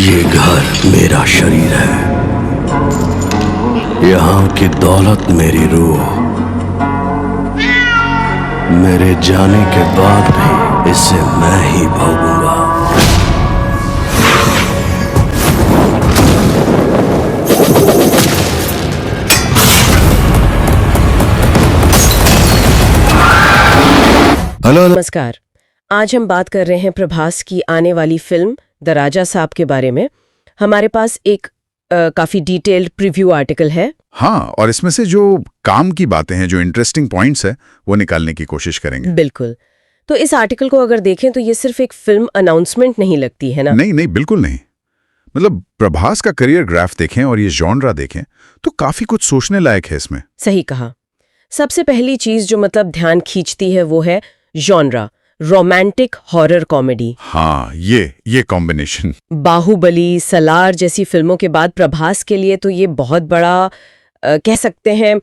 ये घर मेरा शरीर है, यहाँ की दौलत मेरी रूह। मेरे जाने के बाद भी इसे मैं ही भोगूंगा। हेलो नमस्कार। आज हम बात कर रहे हैं प्रभास की आने वाली फिल्म द राजा साहब के बारे में। हमारे पास एक काफी डिटेल्ड प्रीव्यू आर्टिकल है। हाँ, और इसमें से जो काम की बातें हैं, जो इंटरेस्टिंग पॉइंट्स है, वो निकालने की कोशिश करेंगे। बिल्कुल। तो इस आर्टिकल को अगर देखें तो ये सिर्फ एक फिल्म अनाउंसमेंट नहीं लगती है ना? नहीं नहीं, बिल्कुल नहीं। मतलब प्रभास का करियर ग्राफ देखें और ये जॉनरा देखें तो काफी कुछ सोचने लायक है इसमें। सही कहा। सबसे पहली चीज जो मतलब ध्यान खींचती है वो है जॉनरा, रोमांटिक हॉरर कॉमेडी। हाँ, ये कॉम्बिनेशन। बाहुबली, सलार जैसी फिल्मों के बाद प्रभास के लिए तो ये बहुत बड़ा कह सकते हैं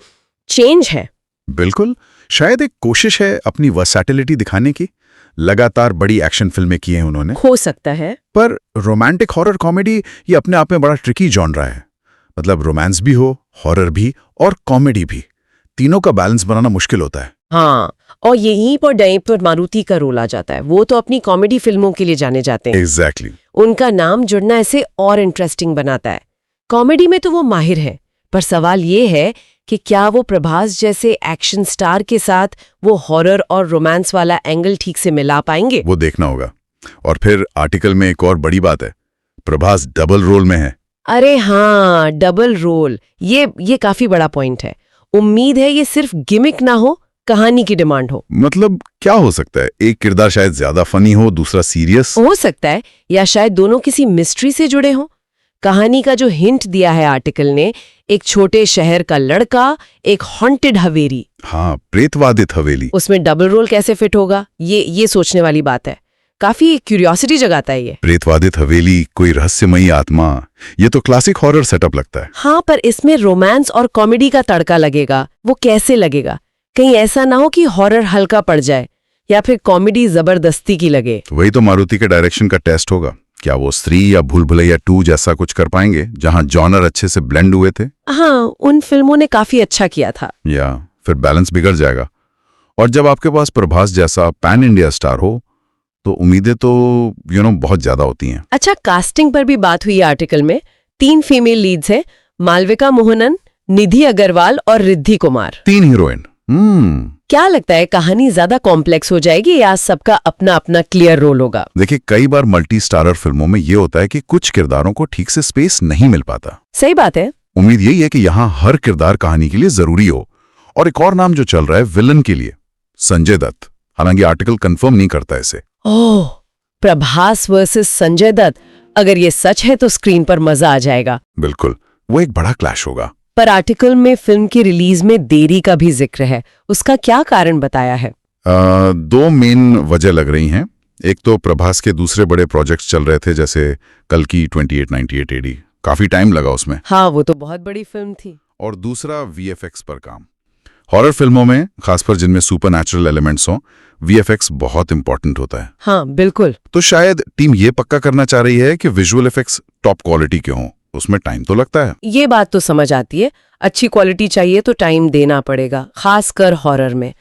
चेंज है। बिल्कुल, शायद एक कोशिश है अपनी वर्सैटिलिटी दिखाने की। लगातार बड़ी एक्शन फिल्में की हैं उन्होंने। हो सकता है। पर रोमांटिक हॉरर कॉमेडी ये अपने आप में बड़ा ट्रिकी जॉनरा है। मतलब रोमांस भी हो, हॉरर भी और कॉमेडी भी, तीनों का बैलेंस बनाना मुश्किल होता है। हाँ, और यहीं पर डायरेक्टर मारुति का रोल आ जाता है। वो तो अपनी कॉमेडी फिल्मों के लिए जाने जाते हैं। एग्जैक्टली। उनका नाम जुड़ना ऐसे और इंटरेस्टिंग बनाता है। कॉमेडी में तो वो माहिर है, पर सवाल ये है कि क्या वो प्रभास जैसे एक्शन स्टार के साथ वो हॉरर और रोमांस वाला एंगल ठीक से मिला पाएंगे? वो देखना होगा। और फिर आर्टिकल में एक और बड़ी बात है, प्रभास डबल रोल में है। अरे हाँ, डबल रोल, ये काफी बड़ा पॉइंट है। उम्मीद है ये सिर्फ गिमिक ना हो, कहानी की डिमांड हो। मतलब क्या हो सकता है, एक किरदार शायद ज्यादा फनी हो, दूसरा सीरियस हो सकता है, या शायद दोनों किसी मिस्ट्री से जुड़े हों। कहानी का जो हिंट दिया है आर्टिकल ने, एक छोटे शहर का लड़का, एक हॉन्टेड हवेली। हाँ, प्रेतवादित हवेली। उसमें डबल रोल कैसे फिट होगा, ये सोचने वाली बात है। काफी क्यूरियोसिटी जगाता है ये। प्रेतवादित हवेली, कोई रहस्यमयी आत्मा, ये तो क्लासिक हॉरर सेटअप लगता है। हाँ, पर इसमें रोमांस और कॉमेडी का तड़का लगेगा। वो कैसे लगेगा? कहीं ऐसा ना हो कि हॉरर हल्का पड़ जाए या फिर कॉमेडी जबरदस्ती की लगे। वही तो मारुति के डायरेक्शन का टेस्ट होगा। क्या वो स्त्री या भूल भुलैया 2 जैसा कुछ कर पाएंगे, जहां जॉनर अच्छे से ब्लेंड हुए थे? हाँ, उन फिल्मों ने काफी अच्छा किया था। या फिर बैलेंस बिगड़ जाएगा। और जब आपके पास प्रभास जैसा पैन इंडिया स्टार हो तो उम्मीदें तो बहुत ज्यादा होती हैं। अच्छा, कास्टिंग पर भी बात हुई आर्टिकल में। 3 फीमेल लीड्स हैं, मालविका मोहनन, निधि अग्रवाल और रिद्धि कुमार। 3 हीरोइन। क्या लगता है, कहानी ज्यादा कॉम्प्लेक्स हो जाएगी या सबका अपना अपना क्लियर रोल होगा? देखिए, कई बार मल्टी स्टारर फिल्मों में ये होता है कि कुछ किरदारों को ठीक से स्पेस नहीं मिल पाता। सही बात है। उम्मीद यही है कि यहाँ हर किरदार कहानी के लिए जरूरी हो। और एक और नाम जो चल रहा है विलन के लिए, संजय दत्त। हालांकि आर्टिकल कंफर्म नहीं करता इसे। ओह, प्रभास वर्सेस संजय दत्त। अगर ये सच है तो स्क्रीन पर मजा आ जाएगा। बिल्कुल, वो एक बड़ा क्लैश होगा। पर आर्टिकल में फिल्म की रिलीज में देरी का भी जिक्र है। उसका क्या कारण बताया है? 2 मेन वजह लग रही हैं। एक तो प्रभास के दूसरे बड़े प्रोजेक्ट्स चल रहे थे, जैसे कल की 2898 AD। काफी टाइम लगा उसमें। हाँ, वो तो बहुत बड़ी फिल्म थी। और दूसरा VFX पर काम। हॉरर फिल्मों में, खासकर जिनमें सुपरनैचुरल एलिमेंट्स हों, VFX बहुत इंपॉर्टेंट होता है। हाँ, बिल्कुल। तो शायद टीम ये पक्का करना चाह रही है कि विजुअल इफेक्ट्स टॉप क्वालिटी के हों। उसमें टाइम तो लगता है। ये बात तो समझ आती है। अच्छी क्वालिटी चाहिए तो टाइम देना पड़ेगा, खासकर हॉरर में।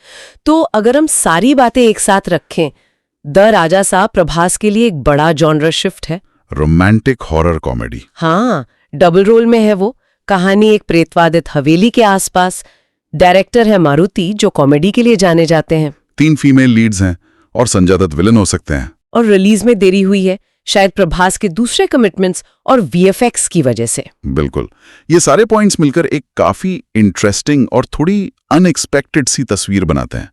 तो अगर हम सारी बातें एक साथ रखें, द राजा साहब प्रभास के लिए एक बड़ा जॉनर शिफ्ट है। Romantic horror comedy. हाँ, डबल रोल में है वो। कहानी एक प्रेतवादित हवेली के आसपास। डायरेक्टर है मारुति, जो कॉमेडी के लिए जाने जाते हैं। 3 फीमेल लीड्स हैं और संजय दत्त विलन हो सकते हैं। और रिलीज में देरी हुई है, शायद प्रभास के दूसरे कमिटमेंट्स और VFX की वजह से। बिल्कुल, ये सारे पॉइंट्स मिलकर एक काफी इंटरेस्टिंग और थोड़ी अनएक्सपेक्टेड सी तस्वीर बनाते हैं।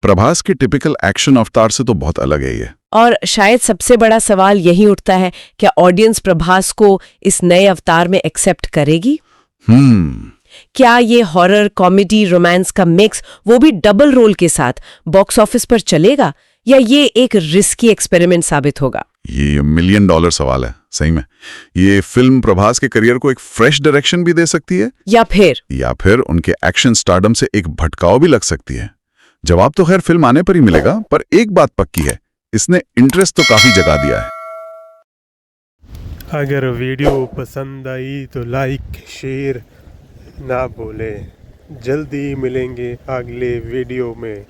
प्रभास के टिपिकल एक्शन अवतार से तो बहुत अलग है ये। और शायद सबसे बड़ा सवाल यही उठता है, क्या ऑडियंस प्रभास को इस नए अवतार में एक्सेप्ट करेगी? क्या ये हॉरर कॉमेडी रोमांस का मिक्स, वो भी डबल रोल के साथ, बॉक्स ऑफिस पर चलेगा, या ये एक रिस्की एक्सपेरिमेंट साबित होगा? ये $1 मिलियन सवाल है सही में। ये फिल्म प्रभास के करियर को एक फ्रेश डायरेक्शन भी दे सकती है, या फिर उनके एक्शन स्टारडम से एक भटकाव भी लग सकती है। जवाब तो खैर फिल्म आने पर ही मिलेगा, पर एक बात पक्की है, इसने इंटरेस्ट तो काफी जगा दिया है। अगर वीडियो पसंद आई तो लाइक शेयर ना भूलें। जल्दी मिलेंगे अगले वीडियो में।